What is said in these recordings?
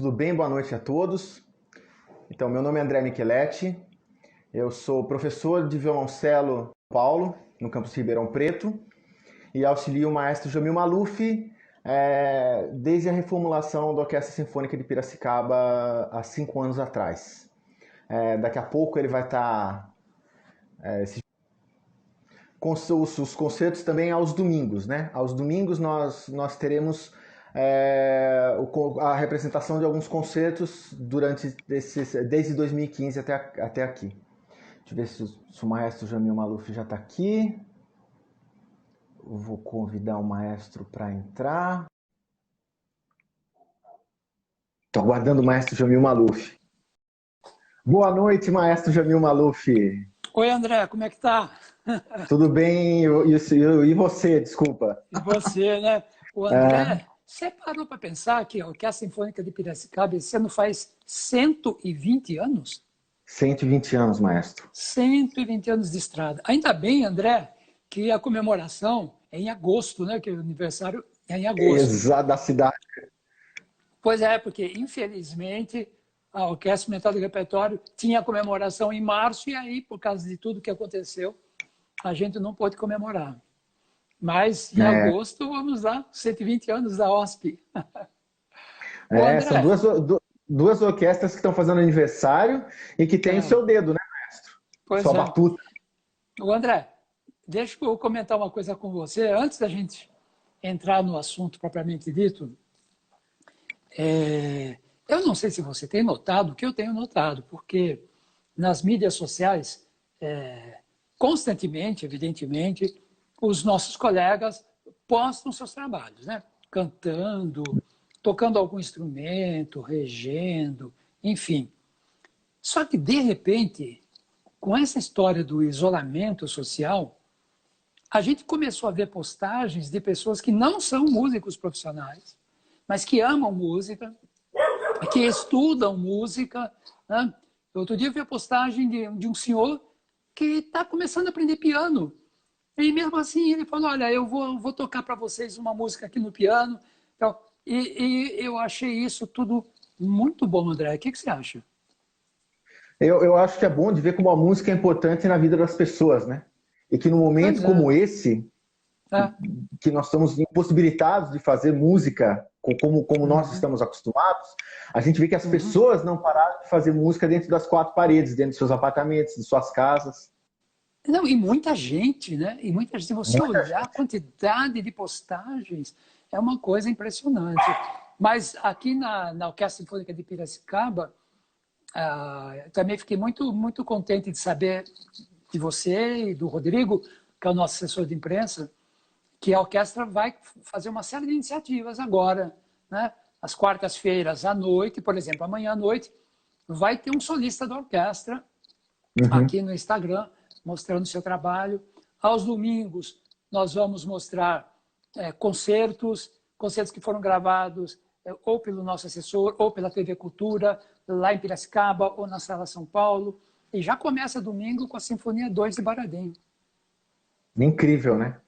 Tudo bem? Boa noite a todos. Então, meu nome é André Micheletti, eu sou professor de violoncelo em São Paulo, no campus Ribeirão Preto, e auxilio o maestro Jamil Maluf desde a reformulação da Orquestra Sinfônica de Piracicaba há 5 anos atrás. Daqui a pouco ele vai estar com os concertos também aos domingos, né? Aos domingos nós teremos a representação de alguns concertos desde 2015 até aqui. Deixa eu ver se o maestro Jamil Maluf já está aqui. Eu vou convidar o maestro para entrar. Estou aguardando o maestro Jamil Maluf. Boa noite, maestro Jamil Maluf. Oi, André, como é que tá? Tudo bem? E você, desculpa? E você, né? O André, você parou para pensar que a Orquestra Sinfônica de Piracicaba esse ano faz 120 anos? 120 anos, maestro. 120 anos de estrada. Ainda bem, André, que a comemoração é em agosto, né? Que o aniversário é em agosto. Exato, da cidade. Pois é, porque infelizmente a Orquestra Mental do Repertório tinha a comemoração em março e aí, por causa de tudo que aconteceu, a gente não pôde comemorar. Mas em agosto, vamos lá, 120 anos da OSP. Ô, São André, duas orquestras que estão fazendo aniversário e que tem o seu dedo, né, maestro? pois Sua é. batuta. Ô, André, deixa eu comentar uma coisa com você. Antes da gente entrar no assunto propriamente dito, eu não sei se você tem notado o que eu tenho notado, porque nas mídias sociais, constantemente, evidentemente, os nossos colegas postam seus trabalhos, né? Cantando, tocando algum instrumento, regendo, enfim. Só que, de repente, com essa história do isolamento social, a gente começou a ver postagens de pessoas que não são músicos profissionais, mas que amam música, que estudam música, né? Outro dia eu vi a postagem de um senhor que está começando a aprender piano. E mesmo assim ele falou, olha, eu vou tocar para vocês uma música aqui no piano. Então, e eu achei isso tudo muito bom, André. O que você acha? Eu acho que é bom de ver como a música é importante na vida das pessoas, né? E que num momento Pois é. como esse, É. que nós estamos impossibilitados de fazer música como nós estamos acostumados, a gente vê que as pessoas não pararam de fazer música dentro das quatro paredes, dentro dos seus apartamentos, de suas casas. Não, e muita gente, né? E muita gente, se você Muita olhar a gente. quantidade de postagens, é uma coisa impressionante. Mas aqui na Orquestra Sinfônica de Piracicaba, também fiquei muito contente de saber de você e do Rodrigo, que é o nosso assessor de imprensa, que a orquestra vai fazer uma série de iniciativas agora, né? Às quartas-feiras à noite, por exemplo, amanhã à noite, vai ter um solista da orquestra aqui no Instagram, mostrando o seu trabalho. Aos domingos, nós vamos mostrar concertos que foram gravados ou pelo nosso assessor, ou pela TV Cultura, lá em Piracicaba, ou na Sala São Paulo. E já começa domingo com a Sinfonia 2 de Baradinho. Incrível, né?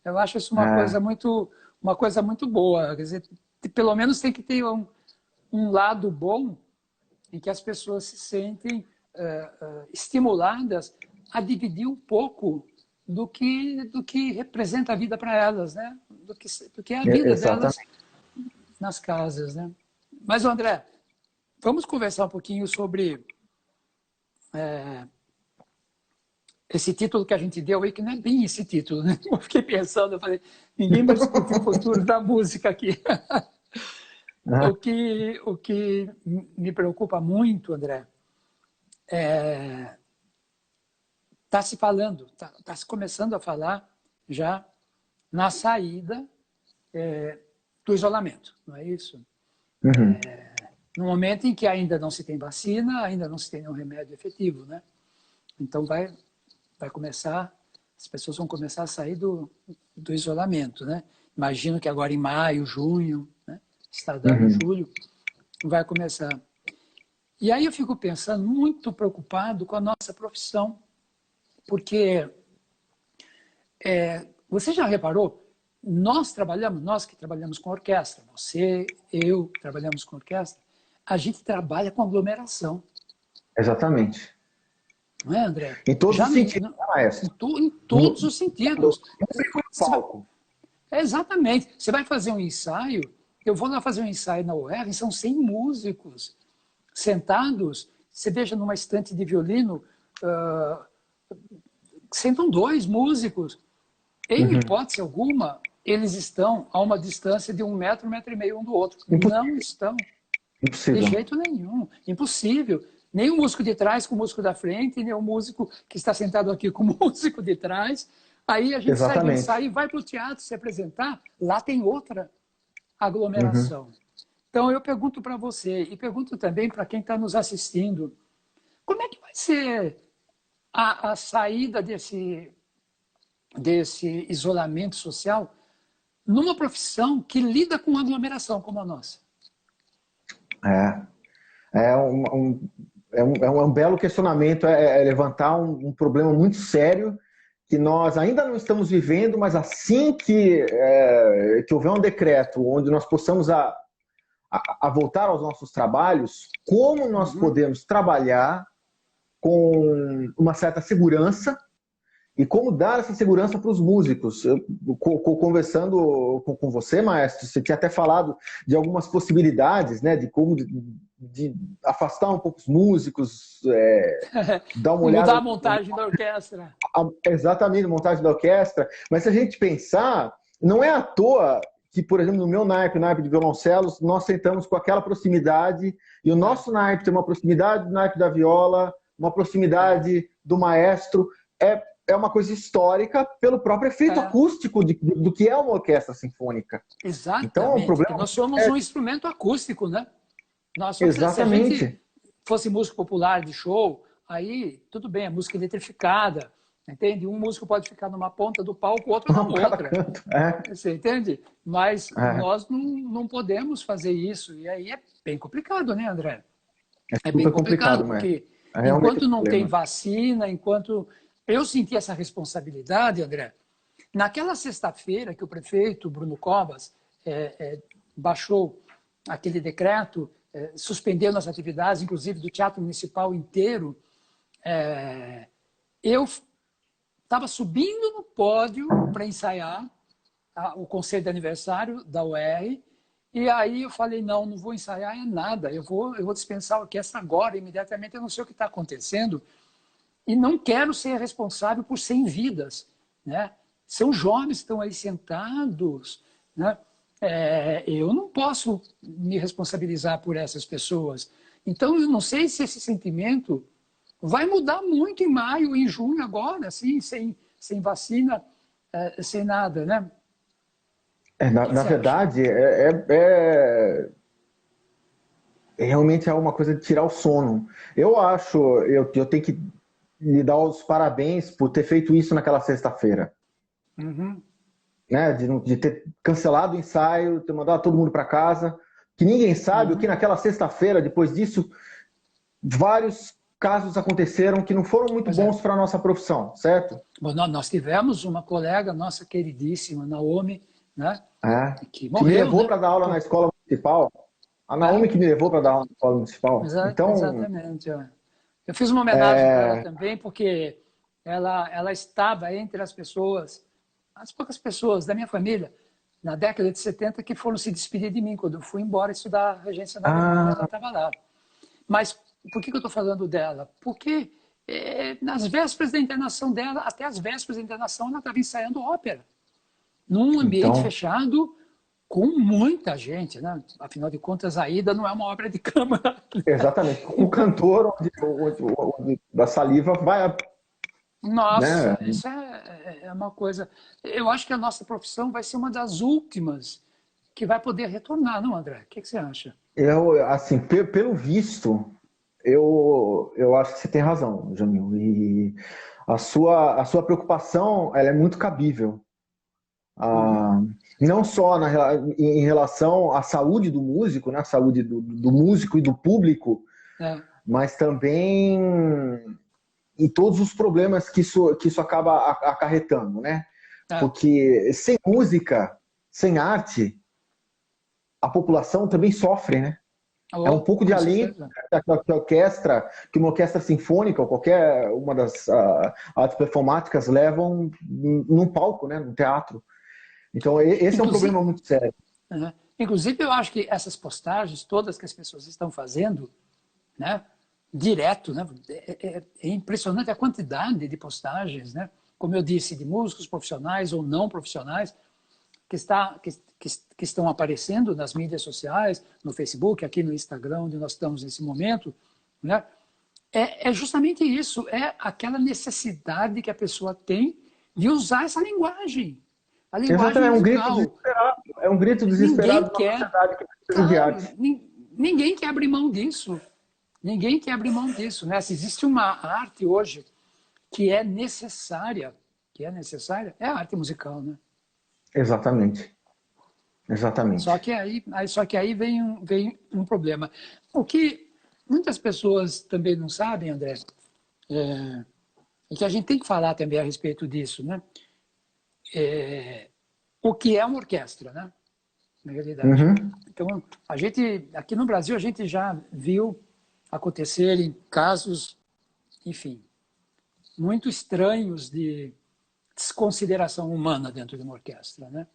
Eu acho isso uma coisa muito boa. Quer dizer, pelo menos tem que ter um lado bom em que as pessoas se sentem estimuladas a dividir um pouco do que representa a vida para elas, né? Do que é a vida delas Exatamente. nas casas, né? Mas, André, vamos conversar um pouquinho sobre esse título que a gente deu aí, que não é bem esse título, né? Eu fiquei pensando, eu falei, ninguém vai discutir o futuro da música aqui. O que me preocupa muito, André, está se falando, está se começando a falar já na saída do isolamento, não é isso? No momento em que ainda não se tem vacina, ainda não se tem um remédio efetivo, né? Então vai começar, as pessoas vão começar a sair do isolamento, né? Imagino que agora em maio, junho, né? Está dando julho, vai começar. E aí eu fico pensando, muito preocupado com a nossa profissão, porque você já reparou, nós que trabalhamos com orquestra, você, eu, trabalhamos com orquestra, a gente trabalha com aglomeração. Exatamente. Não é, André? Em todos os sentidos, maestro. Em todos os sentidos. No palco. Exatamente. Você vai fazer um ensaio, eu vou lá fazer um ensaio na UR, são 100 músicos sentados, você veja numa estante de violino, sentam 2 músicos. Em hipótese alguma, eles estão a uma distância de 1 metro, 1,5 metro um do outro. Não estão. Impossível. De jeito nenhum. Impossível. Nem o músico de trás com o músico da frente, nem o músico que está sentado aqui com o músico de trás. Aí a gente sai do ensaio e vai para o teatro se apresentar. Lá tem outra aglomeração. Então eu pergunto para você e pergunto também para quem está nos assistindo, como é que vai ser a saída desse isolamento social numa profissão que lida com aglomeração como a nossa? É um belo questionamento, levantar um problema muito sério que nós ainda não estamos vivendo, mas assim que houver um decreto onde nós possamos a voltar aos nossos trabalhos, como nós podemos trabalhar com uma certa segurança e como dar essa segurança para os músicos. Conversando com você, maestro, você tinha até falado de algumas possibilidades, né, de como de afastar um pouco os músicos, dar uma olhada... Mudar a montagem da orquestra. Exatamente, a montagem da orquestra. Mas se a gente pensar, não é à toa que, por exemplo, no meu naipe, naipe de violoncelos, nós sentamos com aquela proximidade, e o nosso naipe tem uma proximidade do naipe da viola, uma proximidade do maestro. É uma coisa histórica pelo próprio efeito acústico do que é uma orquestra sinfônica. Exatamente. Então, o problema nós somos um instrumento acústico, né? Exatamente. Se a gente fosse músico popular de show, aí tudo bem, a música eletrificada, entende? Um músico pode ficar numa ponta do palco, o outro na outra. Você entende? Mas nós não podemos fazer isso. E aí é bem complicado, né, André? É bem complicado, porque enquanto não tem vacina, enquanto... Eu senti essa responsabilidade, André, naquela sexta-feira que o prefeito Bruno Covas baixou aquele decreto, suspendendo as atividades, inclusive do Teatro Municipal inteiro, eu estava subindo no pódio para ensaiar o concerto de aniversário da UR, e aí eu falei, não vou ensaiar nada, eu vou dispensar a orquestra agora, imediatamente, eu não sei o que está acontecendo, e não quero ser responsável por 100 vidas, né? São jovens que estão aí sentados, né? Eu não posso me responsabilizar por essas pessoas. Então, eu não sei se esse sentimento vai mudar muito em maio, em junho agora, assim, sem vacina, sem nada, né? Na verdade, realmente é uma coisa de tirar o sono. Eu acho, eu tenho que lhe dar os parabéns por ter feito isso naquela sexta-feira. Né? De ter cancelado o ensaio, ter mandado todo mundo para casa. Que ninguém sabe o que naquela sexta-feira, depois disso, vários casos aconteceram que não foram muito bons para a nossa profissão, certo? Bom, nós tivemos uma colega nossa queridíssima, Naomi, né? Que me levou, né, para dar aula na escola municipal. A Naomi que me levou para dar aula na escola municipal. Então, exatamente. Eu fiz uma homenagem para ela também, porque ela estava entre as pessoas, as poucas pessoas da minha família, na década de 70, que foram se despedir de mim. Quando eu fui embora estudar a regência na Alemanha, ela estava lá. Mas por que eu estou falando dela? Porque nas vésperas da internação dela, até as vésperas da internação, ela estava ensaiando ópera. Num ambiente fechado, com muita gente, né? Afinal de contas, a Aida não é uma ópera de câmara. Exatamente. O cantor onde a saliva vai... Nossa, né? Isso é uma coisa... Eu acho que a nossa profissão vai ser uma das últimas que vai poder retornar, não, André? O que você acha? Assim, pelo visto, eu acho que você tem razão, Jamil. E a sua preocupação, ela é muito cabível. Não só em relação à saúde do músico, né? A saúde do músico e do público, mas também em todos os problemas que isso acaba acarretando, né? Porque sem música, sem arte, a população também sofre, né? É um pouco de alento que uma orquestra sinfônica ou qualquer uma das artes performáticas levam num palco, né, num teatro. Então, esse é um problema muito sério. Inclusive, eu acho que essas postagens, todas que as pessoas estão fazendo, né, direto, né, é impressionante a quantidade de postagens, né, como eu disse, de músicos profissionais ou não profissionais, que estão aparecendo nas mídias sociais, no Facebook, aqui no Instagram, onde nós estamos nesse momento, né? É justamente isso, é aquela necessidade que a pessoa tem de usar essa linguagem. A linguagem musical. É um grito desesperado de uma sociedade que precisa de arte. Ninguém quer abrir mão disso. Ninguém quer abrir mão disso, né? Se existe uma arte hoje que é necessária, é a arte musical, né? Exatamente. Exatamente. Só que aí vem um problema. O que muitas pessoas também não sabem, André, é que a gente tem que falar também a respeito disso, né? O que é uma orquestra, né? Na realidade. Então, aqui no Brasil, a gente já viu acontecerem casos, enfim, muito estranhos de desconsideração humana dentro de uma orquestra, né?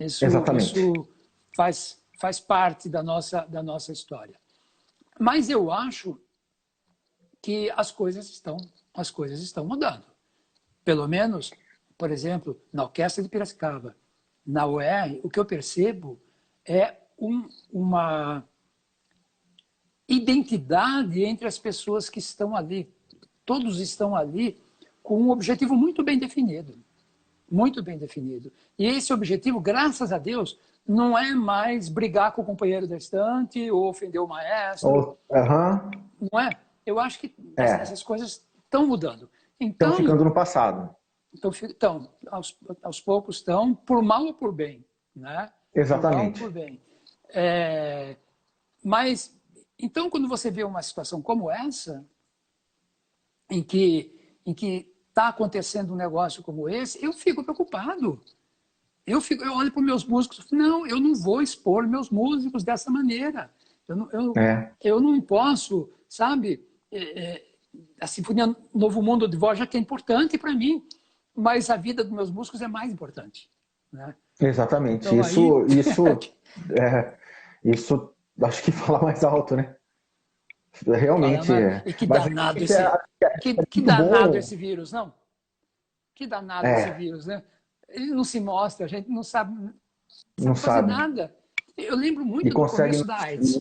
Isso faz parte da nossa história. Mas eu acho que as coisas estão mudando. Pelo menos, por exemplo, na Orquestra de Piracicaba, na UER, o que eu percebo é uma identidade entre as pessoas que estão ali. Todos estão ali com um objetivo muito bem definido. Muito bem definido. E esse objetivo, graças a Deus, não é mais brigar com o companheiro da estante ou ofender o maestro. Não é? Eu acho que essas coisas estão mudando. Estão ficando no passado. Então, aos poucos estão, por mal ou por bem. Né? Exatamente. Por mal ou por bem. Mas, então, quando você vê uma situação como essa, em que está acontecendo um negócio como esse, eu fico preocupado. Eu olho para os meus músicos e falo, não, eu não vou expor meus músicos dessa maneira. Eu não posso, sabe? A Sinfonia Novo Mundo de Dvorak é importante para mim, mas a vida dos meus músicos é mais importante. Né? Exatamente. Então, isso acho que fala mais alto, né? Realmente é. E que danado que danado esse vírus, não? Que danado esse vírus, né? Ele não se mostra, a gente não sabe fazer nada. Eu lembro muito do começo da AIDS.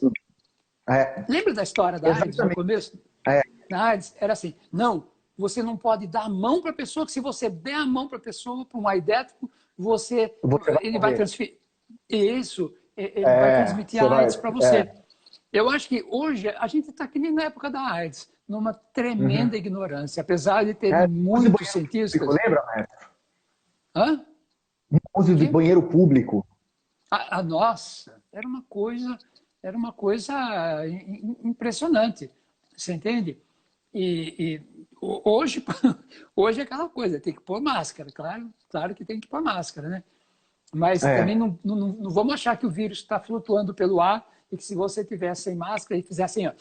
Lembra da história da AIDS no começo? Na AIDS era assim, não, você não pode dar a mão para a pessoa, que se você der a mão para a pessoa, para um aidético, ele vai transferir. Isso, ele vai transmitir a AIDS para você. Eu acho que hoje a gente está aqui nem na época da AIDS, numa tremenda ignorância, apesar de ter muitos cientistas. Lembra, maestro? Hã? Uso de banheiro público. Nossa, era uma coisa impressionante, você entende? E hoje é aquela coisa, tem que pôr máscara, claro que tem que pôr máscara, né? Mas também não vamos achar que o vírus está flutuando pelo ar e que se você tiver sem máscara e fizer assim, ó,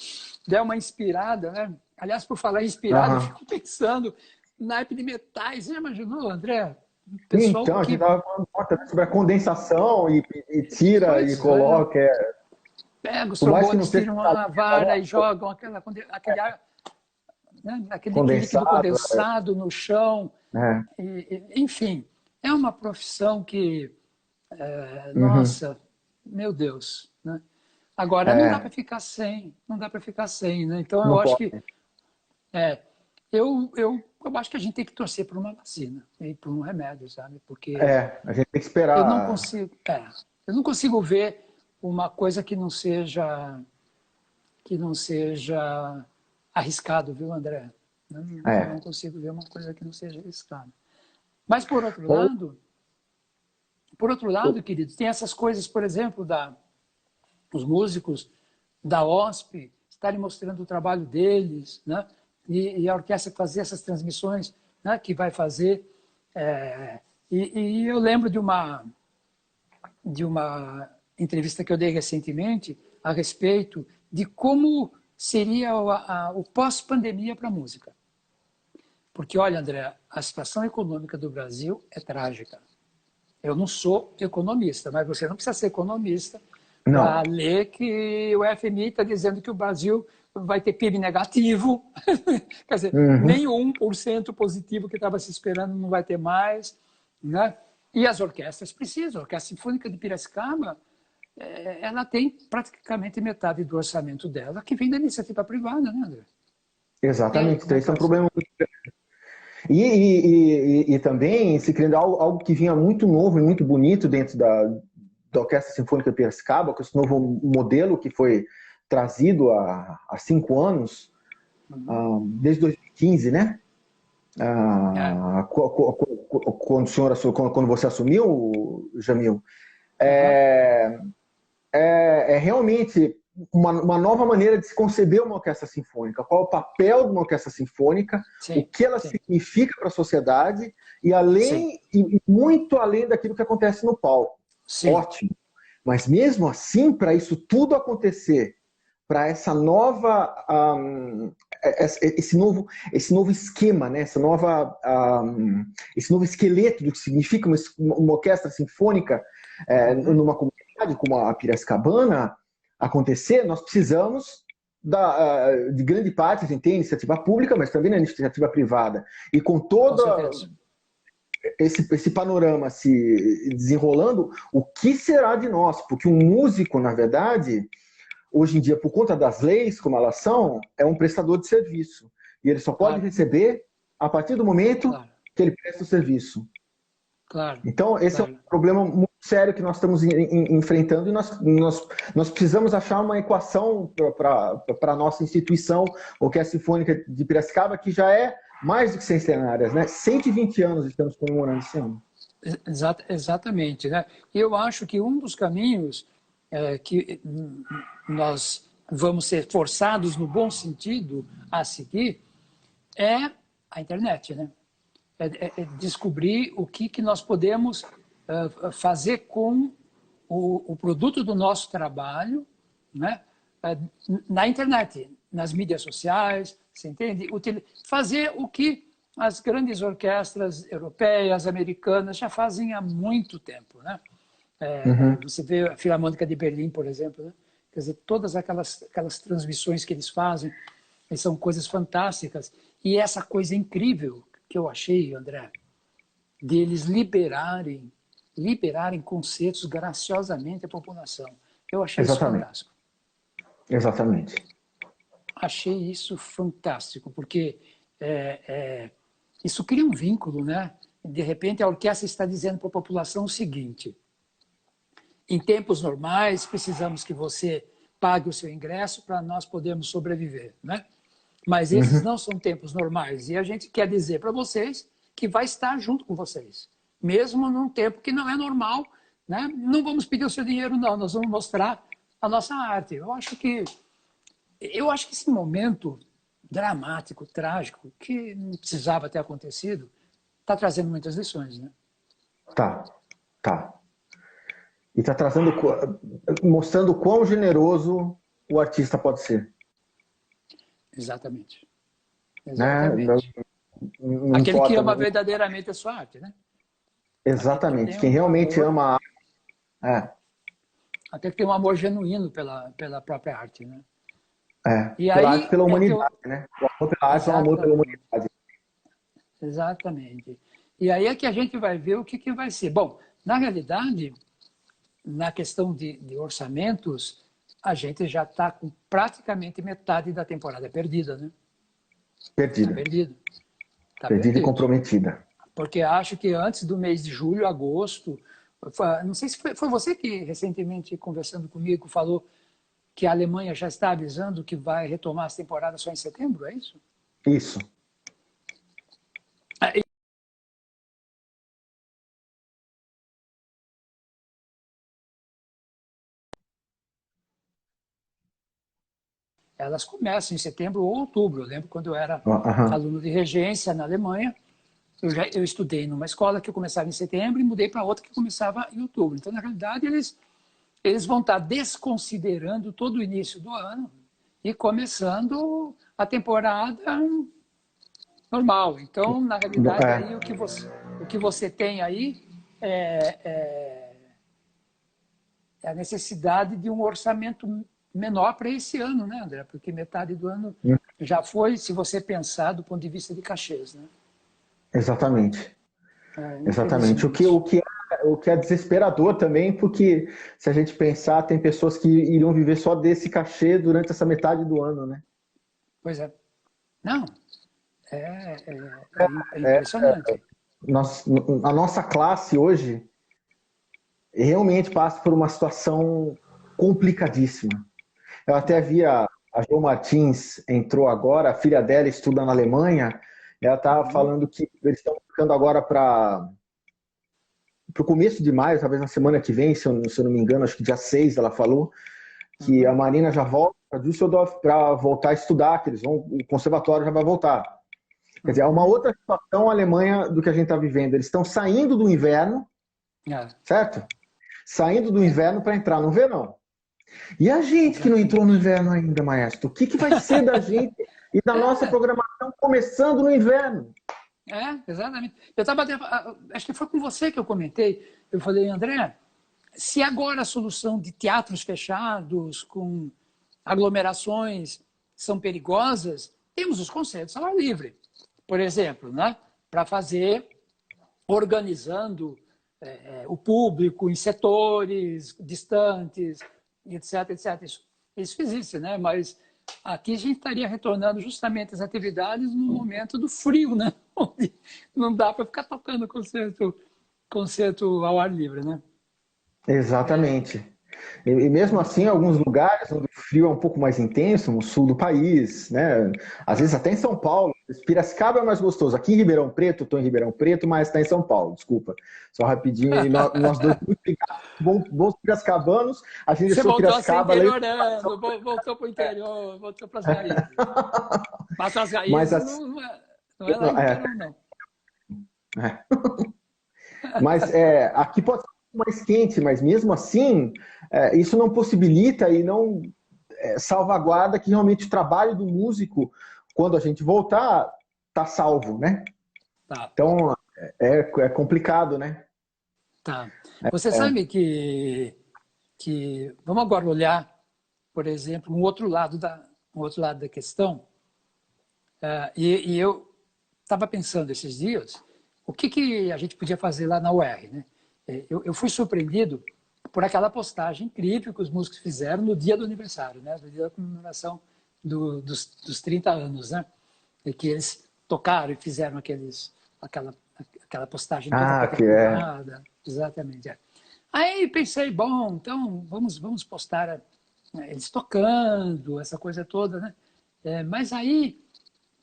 der uma inspirada, né? Aliás, por falar em inspirada, eu fico pensando na naipe de metais. Você já imaginou, André? Então, a gente estava falando sobre a condensação e tira e coloca. Pega os trombone, tiram uma vara e jogam aquele ar, né? Aquele líquido condensado no chão. Enfim, é uma profissão que, nossa, meu Deus, né? Agora, não dá para ficar sem, né? Então, eu acho que eu acho que a gente tem que torcer por uma vacina e por um remédio, sabe? Porque a gente tem que esperar. Eu não consigo ver uma coisa que não seja arriscado, viu, André? Eu não consigo ver uma coisa que não seja arriscada. Mas por outro lado, queridos, tem essas coisas, por exemplo, os músicos da OSP estarem mostrando o trabalho deles, né? E a orquestra fazer essas transmissões, né, que vai fazer. E eu lembro de uma de uma entrevista que eu dei recentemente a respeito de como seria o pós-pandemia para a música. Porque, olha, André, a situação econômica do Brasil é trágica. Eu não sou economista, mas você não precisa ser economista para Não. ler que o FMI está dizendo que o Brasil vai ter PIB negativo, quer dizer, Uhum. nem o 1% positivo que estava se esperando não vai ter mais, né? E as orquestras precisam. A Orquestra Sinfônica de Piracicaba, ela tem praticamente metade do orçamento dela que vem da iniciativa privada, né, André? E aí, Exatamente. como Então, é que isso é um faz? problema muito grande. E também se criando algo que vinha muito novo e muito bonito dentro da Orquestra Sinfônica de Piracicaba, com esse novo modelo que foi trazido há 5 anos, Uhum. desde 2015, né? É. Quando você assumiu, Jamil, Uhum. é, é realmente uma nova maneira de se conceber uma orquestra sinfônica. Qual é o papel de uma orquestra sinfônica, o Sim, que ela sim, significa para a sociedade e sim, além e muito além daquilo que acontece no palco. sim. Ótimo. Mas mesmo assim, para isso tudo acontecer, para essa nova esse novo esquema, né? Esse novo esqueleto do que significa uma orquestra sinfônica Uhum. numa comunidade como a Piracicabana acontecer, nós precisamos de grande parte, a gente tem iniciativa pública, mas também na iniciativa privada. E com Com todo certeza. esse panorama se desenrolando, o que será de nós? Porque um músico, na verdade, hoje em dia, por conta das leis, como elas são, é um prestador de serviço. E ele só pode Claro, receber a partir do momento claro, que ele presta o serviço. claro, Então, esse é um claro. problema muito sério que nós estamos enfrentando e nós precisamos achar uma equação para a nossa instituição, o que é a Sinfônica de Piracicaba, que já é mais do que centenárias, né? 120 anos estamos comemorando esse ano. Exatamente, né? E eu acho que um dos caminhos que nós vamos ser forçados, no bom sentido, a seguir é a internet, né? É descobrir o que nós podemos fazer com o produto do nosso trabalho, né? Na internet, nas mídias sociais, você entende? Fazer o que as grandes orquestras europeias, americanas já fazem há muito tempo, né? Uhum. Você vê a Filarmônica de Berlim, por exemplo, né? Quer dizer, todas aquelas transmissões que eles fazem são coisas fantásticas. E essa coisa incrível que eu achei, André, deles liberarem concertos graciosamente à população. Eu achei isso Exatamente, fantástico. exatamente. Achei isso fantástico, porque é, é, isso cria um vínculo, né? De repente, a orquestra está dizendo para a população o seguinte: em tempos normais, precisamos que você pague o seu ingresso para nós podermos sobreviver, né? Mas esses Uhum. não são tempos normais. E a gente quer dizer para vocês que vai estar junto com vocês, mesmo num tempo que não é normal, né? Não vamos pedir o seu dinheiro, não. Nós vamos mostrar a nossa arte. Eu acho que esse momento dramático, trágico, que não precisava ter acontecido, está trazendo muitas lições, né? Tá, tá. E está trazendo, mostrando quão generoso o artista pode ser, Exatamente. né? Não, Exatamente. não Aquele que importa, ama verdadeiramente a sua arte, né? Aquele que exatamente. tem Quem um realmente amor, ama aquele que tem um amor genuíno pela própria arte, né? E pela arte, aí pela é que humanidade, eu... né? O amor pela arte é um amor pela Exatamente, humanidade. exatamente. E aí é que a gente vai ver o que vai ser. Bom, na realidade, na questão de orçamentos, a gente já está com praticamente metade da temporada perdida, né? Está Perdida, perdido. Está perdida e perdido. comprometida. Porque acho que antes do mês de julho, agosto, não sei se foi você que recentemente, conversando comigo, falou que a Alemanha já está avisando que vai retomar as temporadas só em setembro, é isso? Isso. Elas começam em setembro ou outubro. Eu lembro quando eu era Aham. aluno de regência na Alemanha, eu estudei numa escola que eu começava em setembro e mudei para outra que começava em outubro. Então, na realidade, eles vão estar desconsiderando todo o início do ano e começando a temporada normal. Então, na realidade, aí o que você tem aí é a necessidade de um orçamento menor para esse ano, né, André? Porque metade do ano já foi, se você pensar do ponto de vista de cachês, né? Exatamente. Exatamente. Infelizmente. O que é desesperador também, porque se a gente pensar, tem pessoas que iriam viver só desse cachê durante essa metade do ano, né? Pois é. Não, é impressionante. A nossa classe hoje realmente passa por uma situação complicadíssima. Eu até vi a Jo Martins entrou agora, a filha dela estuda na Alemanha, ela estava falando que eles estão ficando agora para o começo de maio, talvez na semana que vem, se eu não me engano, acho que dia 6 ela falou, que a Marina já volta para Düsseldorf para voltar a estudar, que o conservatório já vai voltar. Quer dizer, é uma outra situação a Alemanha do que a gente está vivendo. Eles estão saindo do inverno, certo? Saindo do inverno para entrar no verão. E a gente que não entrou no inverno ainda, maestro? O que vai ser da gente e da nossa programação começando no inverno? Exatamente. Acho que foi com você que eu comentei. Eu falei, André, se agora a solução de teatros fechados, com aglomerações, são perigosas, temos os concertos ao ar livre, por exemplo, né? Para fazer, organizando o público em setores distantes, etc, etc. Isso existe, né? Mas aqui a gente estaria retornando justamente às atividades no momento do frio, né? Onde não dá para ficar tocando concerto ao ar livre, né? Exatamente. E mesmo assim, alguns lugares onde o frio é um pouco mais intenso, no sul do país, né? Às vezes até em São Paulo. Piracicaba é mais gostoso. Aqui em Ribeirão Preto, estou em Ribeirão Preto, mas está em São Paulo, desculpa. Só rapidinho, e nós dois bons piracicabanos, a gente Você deixou voltou a ser Piracicaba... interiorano, voltou para o interior, voltou para as raízes. Mas as Mas, raízes não é lá em Ribeirão, não. Mas aqui pode ser um pouco mais quente, mas mesmo assim, isso não possibilita e não salvaguarda que realmente o trabalho do músico, quando a gente voltar, tá salvo, né? Tá. Então, é complicado, né? Tá. Você sabe que vamos agora olhar, por exemplo, um outro lado da questão. E eu estava pensando esses dias o que a gente podia fazer lá na UR, né? Eu fui surpreendido por aquela postagem incrível que os músicos fizeram no dia do aniversário, né? No dia da comemoração dos 30 anos, né? E que eles tocaram e fizeram aquela postagem toda particular. Exatamente. Aí pensei, bom, então vamos postar eles tocando, essa coisa toda, né? Mas aí,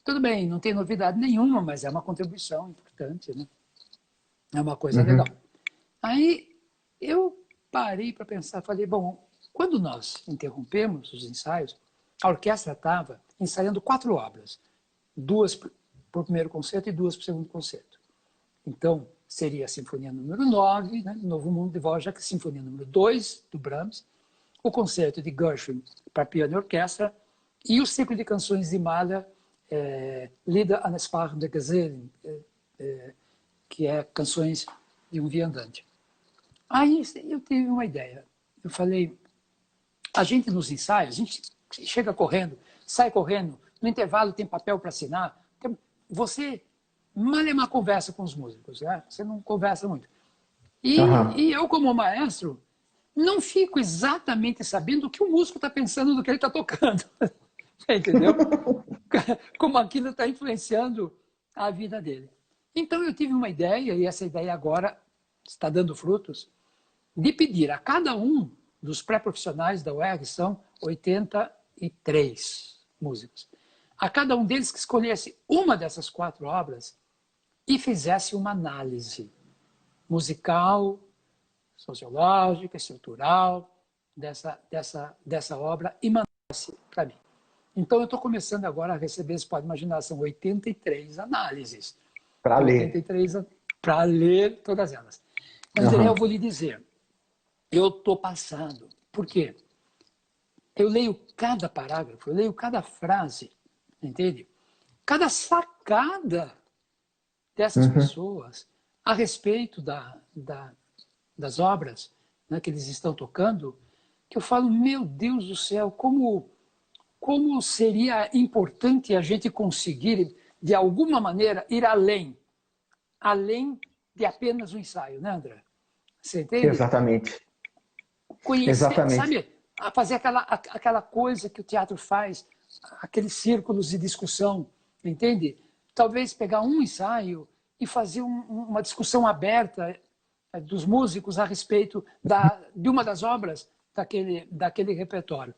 tudo bem, não tem novidade nenhuma, mas é uma contribuição importante, né? É uma coisa legal. Aí eu parei para pensar, falei, bom, quando nós interrompemos os ensaios, a orquestra estava ensaiando 4 obras, 2 para o primeiro concerto e 2 para o segundo concerto. Então, seria a Sinfonia número 9, né, Novo Mundo de Dvorak, a Sinfonia número 2, do Brahms, o concerto de Gershwin para piano e orquestra e o ciclo de canções de Mahler, Lieder an Sprachen der Gesellen, que é canções de um viandante. Aí eu tive uma ideia. Eu falei, a gente nos ensaios, a gente chega correndo, sai correndo, no intervalo tem papel para assinar. Você malemar conversa com os músicos, né? Você não conversa muito. E eu, como maestro, não fico exatamente sabendo o que o músico está pensando do que ele está tocando. Entendeu? Como aquilo está influenciando a vida dele. Então eu tive uma ideia, e essa ideia agora está dando frutos, de pedir a cada um dos pré-profissionais da UERJ, são 83 músicos, a cada um deles que escolhesse uma dessas 4 obras e fizesse uma análise musical, sociológica, estrutural dessa obra e mandasse para mim. Então, eu estou começando agora a receber, você pode imaginar, são 83 análises. Para ler. 83 anos, para ler todas elas. Mas eu vou lhe dizer, eu estou passado. Por quê? Eu leio cada parágrafo, eu leio cada frase, entende? Cada sacada dessas pessoas a respeito das obras, né, que eles estão tocando, que eu falo, meu Deus do céu, como seria importante a gente conseguir, de alguma maneira, ir além de apenas um ensaio, né, André? Você entende? Exatamente. Conhecer, Exatamente. sabe, a fazer aquela coisa que o teatro faz, aqueles círculos de discussão, entende? Talvez pegar um ensaio e fazer uma discussão aberta dos músicos a respeito de uma das obras daquele repertório.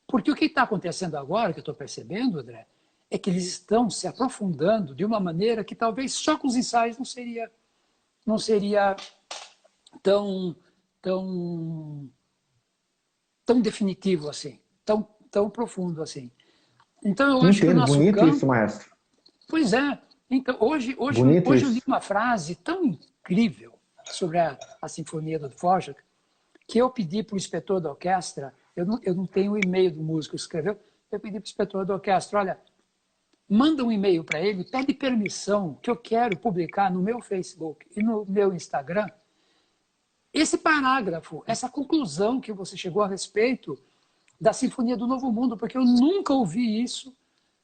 Porque o que está acontecendo agora, que eu estou percebendo, André, é que eles estão se aprofundando de uma maneira que talvez só com os ensaios não seria tão, tão, tão definitivo assim, tão profundo assim. Então, eu acho que o Entendo, nosso bonito isso, campo... maestro. Pois é. Então, hoje Bonito eu li isso. uma frase tão incrível sobre a Sinfonia do Dvorak, que eu pedi para o inspetor da orquestra, eu não tenho o e-mail do músico que escreveu, eu pedi para o inspetor da orquestra, olha, manda um e-mail para ele, pede permissão que eu quero publicar no meu Facebook e no meu Instagram esse parágrafo, essa conclusão que você chegou a respeito da Sinfonia do Novo Mundo, porque eu nunca ouvi isso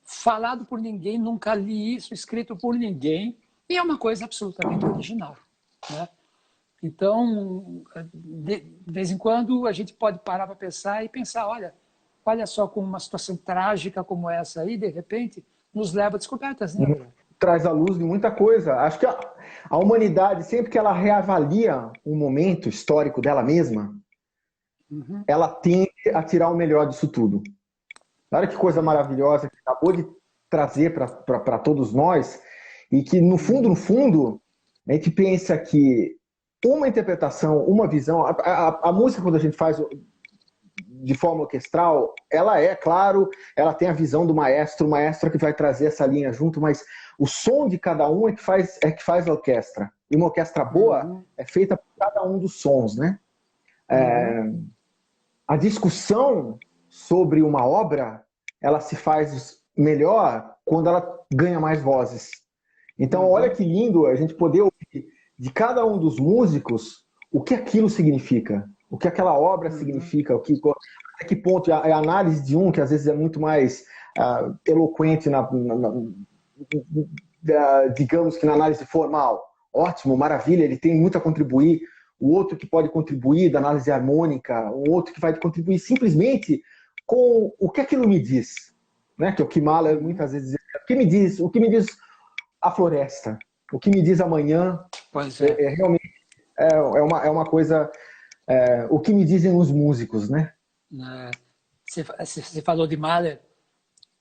falado por ninguém, nunca li isso escrito por ninguém, e é uma coisa absolutamente original, né? Então, de vez em quando, a gente pode parar para pensar e pensar, olha só como uma situação trágica como essa aí, de repente, nos leva a descobertas, né, André? Traz à luz de muita coisa. Acho que a humanidade, sempre que ela reavalia um momento histórico dela mesma, ela tende a tirar o melhor disso tudo. Olha que coisa maravilhosa que acabou de trazer para todos nós, e que, no fundo, a gente pensa que uma interpretação, uma visão, a música, quando a gente faz de forma orquestral, ela é, claro, ela tem a visão do maestro, o maestro que vai trazer essa linha junto, mas o som de cada um é que faz a orquestra. E uma orquestra boa é feita por cada um dos sons, né? A discussão sobre uma obra, ela se faz melhor quando ela ganha mais vozes. Então, olha que lindo a gente poder ouvir de cada um dos músicos o que aquilo significa, o que aquela obra significa, até que ponto a análise de um, que às vezes é muito mais eloquente, digamos que na análise formal. Ótimo, maravilha, ele tem muito a contribuir. O outro que pode contribuir da análise harmônica, o outro que vai contribuir simplesmente com o que aquilo me diz, né? Que é o que Mahler muitas vezes diz. O que me diz a floresta, o que me diz amanhã, realmente é uma coisa, o que me dizem os músicos, né? Você falou de Mahler,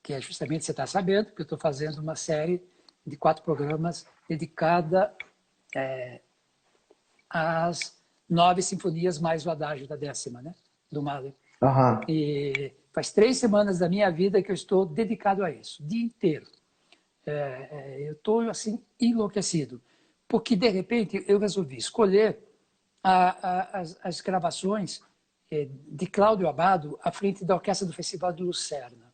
que é justamente, você está sabendo, que eu estou fazendo uma série de 4 programas dedicada às 9 sinfonias mais o adágio da 10ª, né? Do Mahler. E faz 3 semanas da minha vida que eu estou dedicado a isso, o dia inteiro. Eu estou assim enlouquecido, porque de repente eu resolvi escolher as gravações de Cláudio Abbado à frente da orquestra do Festival de Lucerna,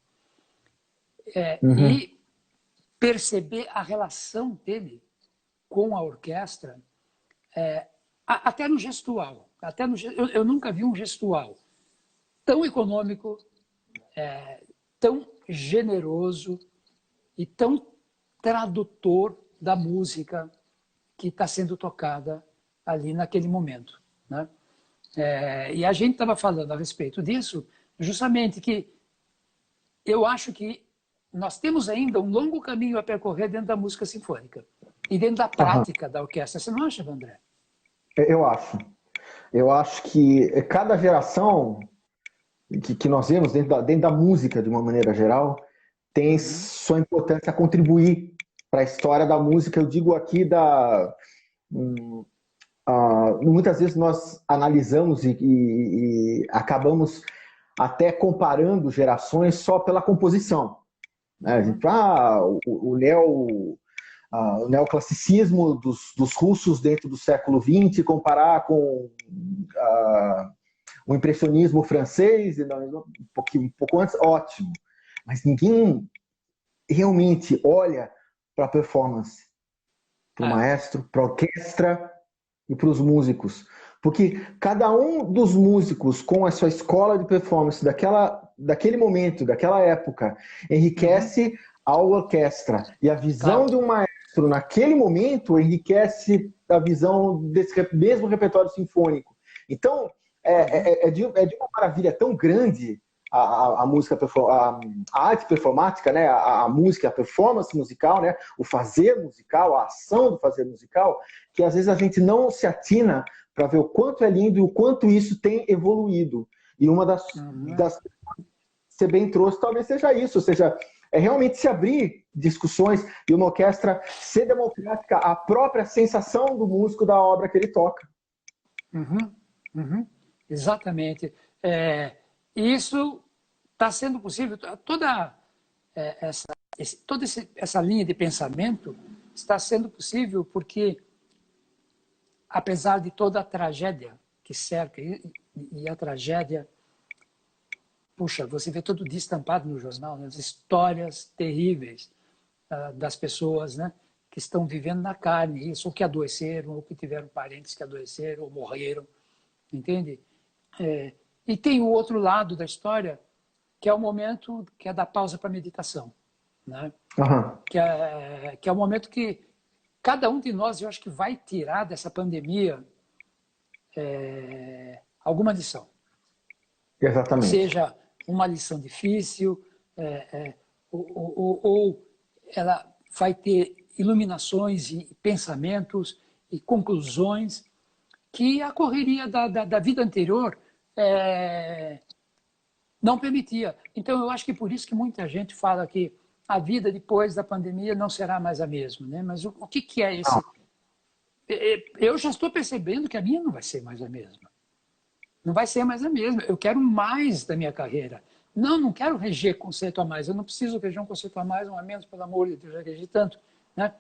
e perceber a relação dele com a orquestra, até no gestual. Eu nunca vi um gestual tão econômico, tão generoso e tão tradutor da música que está sendo tocada ali naquele momento, né? E a gente estava falando a respeito disso, justamente que eu acho que nós temos ainda um longo caminho a percorrer dentro da música sinfônica e dentro da prática da orquestra. Você não acha, André? Eu acho. Eu acho que cada geração que nós vemos dentro da música, de uma maneira geral, tem sua importância a contribuir para a história da música. Eu digo aqui muitas vezes nós analisamos e acabamos até comparando gerações só pela composição. A gente, o Léo o neoclassicismo dos russos dentro do século XX, comparar com o impressionismo francês, um pouco antes, ótimo. Mas ninguém realmente olha para a performance, para o maestro, para a orquestra e para os músicos. Porque cada um dos músicos com a sua escola de performance daquele momento, daquela época, enriquece a orquestra. E a visão de um maestro naquele momento enriquece a visão desse mesmo repertório sinfônico. Então, é de uma maravilha tão grande a música, a arte performática, né? A música, a performance musical, né? O fazer musical, a ação do fazer musical, que às vezes a gente não se atina para ver o quanto é lindo e o quanto isso tem evoluído. E uma das que você bem trouxe talvez seja isso, ou seja, é realmente se abrir discussões e uma orquestra ser democrática, a própria sensação do músico da obra que ele toca. Exatamente. Isso está sendo possível, toda essa linha de pensamento está sendo possível porque, apesar de toda a tragédia que cerca, e a tragédia, puxa, você vê todo dia estampado no jornal, né, as histórias terríveis das pessoas, né, que estão vivendo na carne isso, ou que adoeceram, ou que tiveram parentes que adoeceram, ou morreram, entende? E tem o outro lado da história, que é o momento que é da pausa para a meditação, né? Que é o momento que cada um de nós, eu acho que vai tirar dessa pandemia alguma lição. Exatamente. Seja uma lição difícil, ou ela vai ter iluminações e pensamentos e conclusões que a correria da vida anterior não permitia. Então, eu acho que por isso que muita gente fala que a vida depois da pandemia não será mais a mesma, né? Mas o que é esse? Eu já estou percebendo que a minha não vai ser mais a mesma. Não vai ser mais a mesma. Eu quero mais da minha carreira. Não quero reger conceito a mais. Eu não preciso reger um conceito a mais, um a menos, pelo amor de Deus, já regi tanto, né?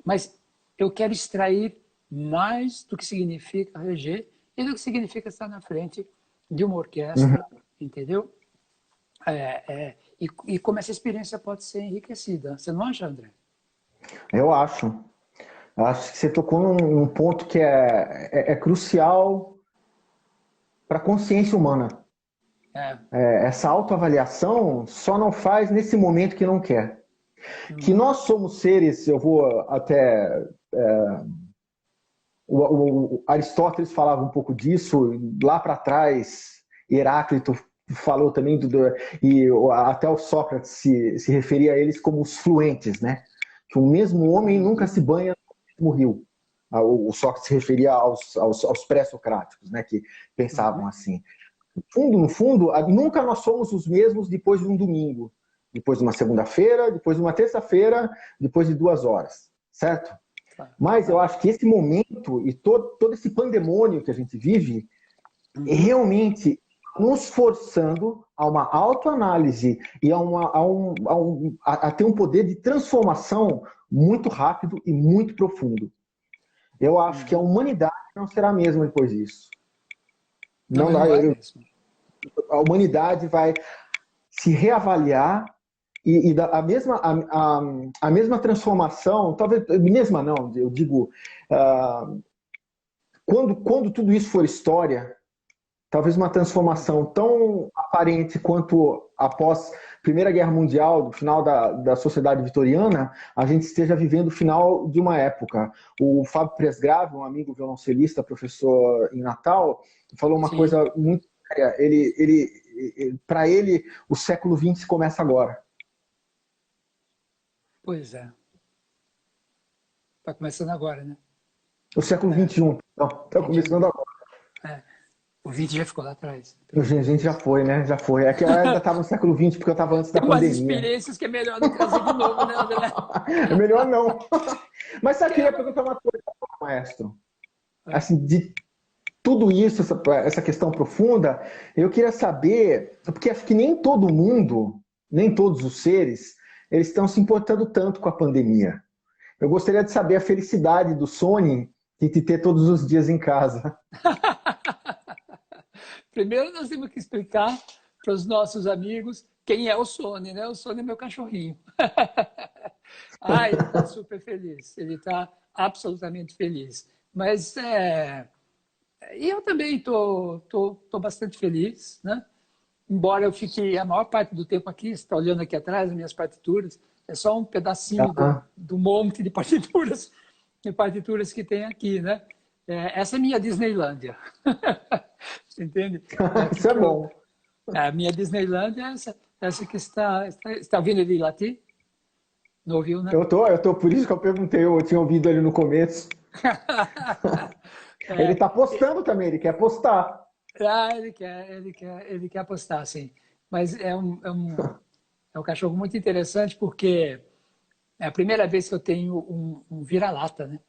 Mas eu quero extrair mais do que significa reger e do que significa estar na frente de uma orquestra, entendeu? E como essa experiência pode ser enriquecida. Você não acha, André? Eu acho. Eu acho que você tocou num ponto que é crucial para a consciência humana. Essa autoavaliação só não faz nesse momento que não quer. Que nós somos seres, eu vou até... o Aristóteles falava um pouco disso, lá para trás, Heráclito falou também, e até o Sócrates se referia a eles como os fluentes, né? Que o mesmo homem nunca se banha no mesmo rio. O Sócrates se referia aos pré-socráticos, né? Que pensavam assim. No fundo, nunca nós somos os mesmos depois de um domingo, depois de uma segunda-feira, depois de uma terça-feira, depois de 2 horas, certo? Mas eu acho que esse momento e todo esse pandemônio que a gente vive é realmente nos forçando a uma autoanálise e a ter um poder de transformação muito rápido e muito profundo. Eu acho que a humanidade não será a mesma depois disso. A humanidade vai se reavaliar e a mesma transformação, talvez mesma não, eu digo, quando tudo isso for história, talvez uma transformação tão aparente quanto após a Primeira Guerra Mundial, do final da sociedade vitoriana, a gente esteja vivendo o final de uma época. O Fábio Presgrave, um amigo violoncelista, professor em Natal, falou uma coisa muito séria. Para ele, o século XX começa agora. Pois é. Está começando agora, né? O século XXI. Está começando agora. O 20 já ficou lá atrás. A gente já foi, né? Já foi. É que eu ainda estava no século XX, porque eu estava antes da pandemia. Tem umas experiências que é melhor não trazer de novo, né, André? É melhor não. Mas sabe, eu queria perguntar uma coisa, maestro. Assim, de tudo isso, essa questão profunda, eu queria saber, porque acho que nem todo mundo, nem todos os seres, eles estão se importando tanto com a pandemia. Eu gostaria de saber a felicidade do Sony de te ter todos os dias em casa. Primeiro nós temos que explicar para os nossos amigos quem é o Sony, né? O Sony é meu cachorrinho. Ah, ele está super feliz, ele está absolutamente feliz. Mas e eu também tô bastante feliz, né? Embora eu fique a maior parte do tempo aqui, você está olhando aqui atrás, as minhas partituras, é só um pedacinho do monte de partituras que tem aqui, né? Essa é a minha Disneylândia. Entende? Isso é bom. A minha Disneylândia é essa que está ouvindo ele latir? Não ouviu, né? Eu tô, por isso que eu perguntei, eu tinha ouvido ele no começo. Ele tá postando também, ele quer postar. Ele quer apostar, sim. Mas é um cachorro muito interessante porque é a primeira vez que eu tenho um vira-lata, né?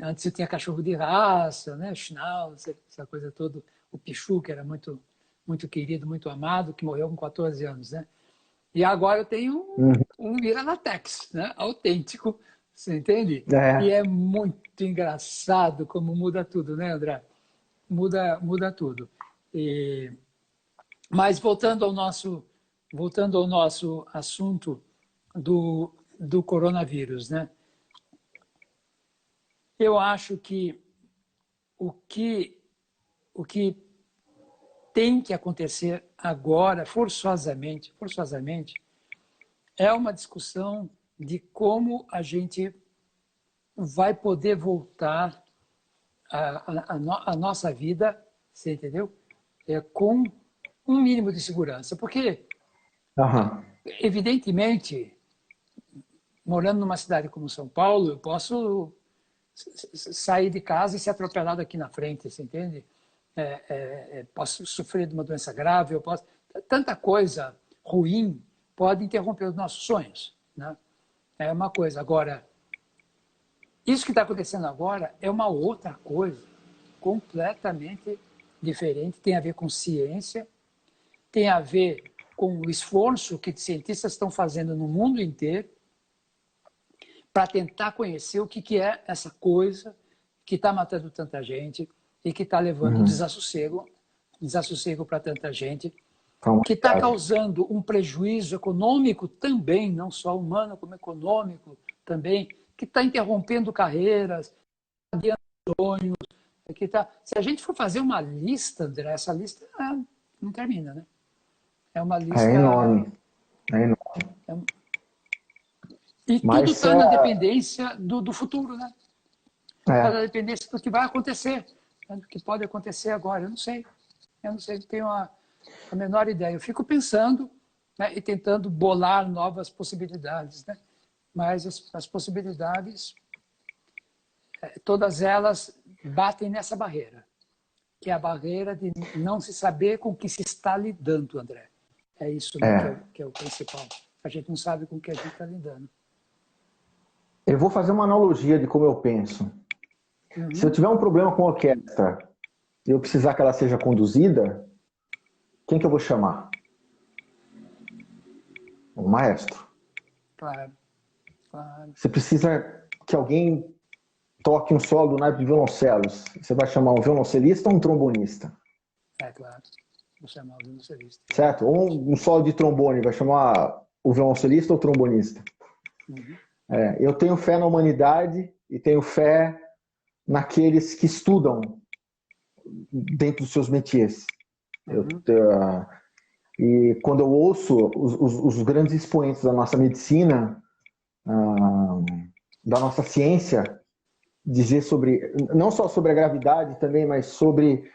Antes eu tinha cachorro de raça, né? Schnauzer, essa coisa toda. O Pichu, que era muito, muito querido, muito amado, que morreu com 14 anos, né? E agora eu tenho um vira-latex, né? Autêntico, você entende? E é muito engraçado como muda tudo, né, André? Muda tudo. Mas voltando ao nosso assunto do coronavírus, né? Eu acho que o que tem que acontecer agora, forçosamente, é uma discussão de como a gente vai poder voltar a nossa vida, você entendeu? Com um mínimo de segurança. Porque, evidentemente, morando numa cidade como São Paulo, eu posso sair de casa e ser atropelado aqui na frente, você entende? Posso sofrer de uma doença grave, tanta coisa ruim pode interromper os nossos sonhos, né? É uma coisa. Agora, isso que está acontecendo agora é uma outra coisa, completamente diferente, tem a ver com ciência, tem a ver com o esforço que cientistas estão fazendo no mundo inteiro para tentar conhecer o que é essa coisa que está matando tanta gente e que está levando desassossego para tanta gente, que está causando um prejuízo econômico também, não só humano, como econômico também, que está interrompendo carreiras, adiando sonhos. Se a gente for fazer uma lista, André, essa lista não termina, né? É uma lista... É enorme. É enorme. E tudo está na dependência do futuro, né? Está na dependência do que vai acontecer, né? Do que pode acontecer agora. Eu não sei, não tenho a menor ideia. Eu fico pensando, né, e tentando bolar novas possibilidades, né? Mas as possibilidades, todas elas batem nessa barreira, que é a barreira de não se saber com o que se está lidando, André. É isso, né, que é o principal. A gente não sabe com o que a gente está lidando. Eu vou fazer uma analogia de como eu penso. Se eu tiver um problema com a orquestra e eu precisar que ela seja conduzida, quem que eu vou chamar? Um maestro. Claro. Você precisa que alguém toque um solo do naipe de violoncelos. Você vai chamar um violoncelista ou um trombonista? Claro. Vou chamar o violoncelista. Certo? Ou um solo de trombone, vai chamar o violoncelista ou o trombonista? Eu tenho fé na humanidade e tenho fé naqueles que estudam dentro dos seus métiers. E quando eu ouço os grandes expoentes da nossa medicina, da nossa ciência, dizer sobre, não só sobre a gravidade também, mas sobre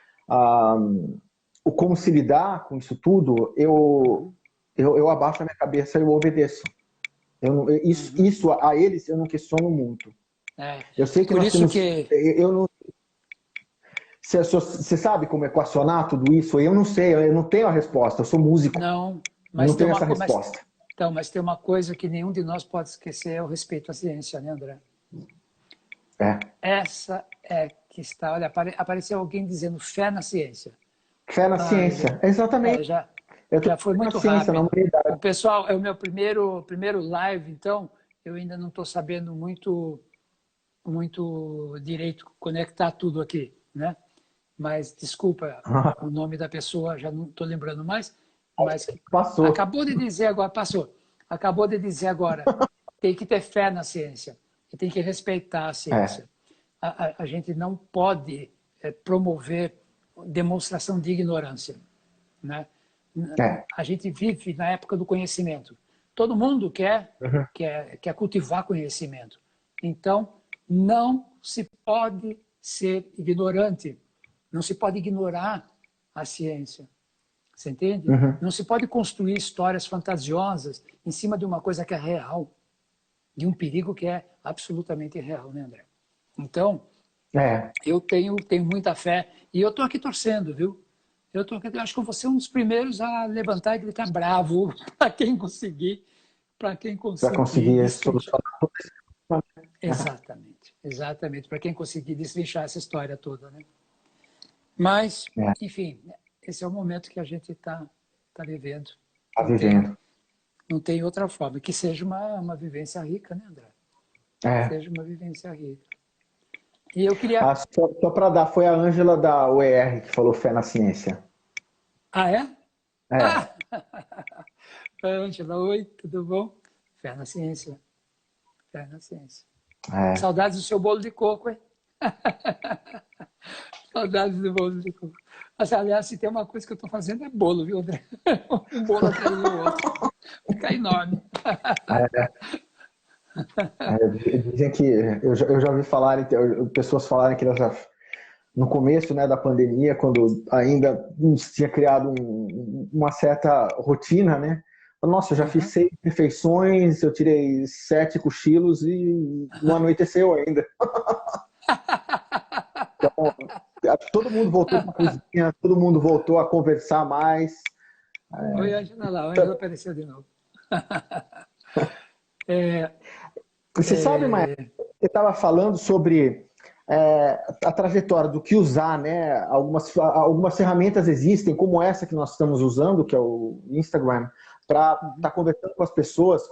o como se lidar com isso tudo, eu abaixo a minha cabeça e eu obedeço. Isso a eles eu não questiono muito. Eu sei que nós temos... Você sabe como equacionar tudo isso? Eu não sei, eu não tenho a resposta. Eu sou músico. Não, mas não tenho essa resposta. Mas tem uma coisa que nenhum de nós pode esquecer, é o respeito à ciência, né, André? Essa é que está... Olha, apareceu alguém dizendo fé na ciência. Fé na ciência, exatamente. Já foi muito rápido. O pessoal, é o meu primeiro live, então eu ainda não estou sabendo muito direito conectar tudo aqui, né? Mas, desculpa, o nome da pessoa, já não estou lembrando mais, mas Passou. acabou de dizer agora, passou, acabou de dizer agora, tem que ter fé na ciência, e tem que respeitar a É. ciência. A gente não pode promover demonstração de ignorância, né? É. A gente vive na época do conhecimento. Todo mundo Uhum. quer cultivar conhecimento. Então, não se pode ser ignorante. Não se pode ignorar a ciência. Você entende? Uhum. Não se pode construir histórias fantasiosas em cima de uma coisa que é real, de um perigo que é absolutamente real, né, André? Então, É. eu tenho muita fé e eu estou aqui torcendo, viu? Eu acho que eu vou ser um dos primeiros a levantar e gritar bravo para quem Para conseguir conseguir destrinchar. solucionar todo esse problema. Exatamente, exatamente, para quem conseguir destrinchar essa história toda, né? Mas, É. enfim, esse é o momento que a gente tá vivendo. Tá vivendo. Não tem outra forma, que seja uma vivência rica, né, André? É. Seja uma vivência rica. E eu queria... Ah, só para dar, foi a Ângela da UER que falou fé na ciência. Ah, é? É. Ah! Ângela, oi, tudo bom? Fé na ciência. Fé na ciência. É. Saudades do seu bolo de coco, hein? Saudades do bolo de coco. Mas, aliás, se tem uma coisa que eu estou fazendo é bolo, viu, André? Um bolo atrás do outro. Fica enorme. Dizem que eu já ouvi falar, pessoas falarem que no começo, né, da pandemia, quando ainda se tinha criado uma certa rotina, né? Nossa, eu já fiz 6 refeições, eu tirei 7 cochilos e não anoiteceu ainda. Então, todo mundo voltou para a cozinha, todo mundo voltou a conversar mais. Oi, Angela lá. A Angela apareceu de novo. Você sabe, mas você estava falando sobre a trajetória do que usar, né? Algumas ferramentas existem, como essa que nós estamos usando, que é o Instagram, para estar conversando com as pessoas,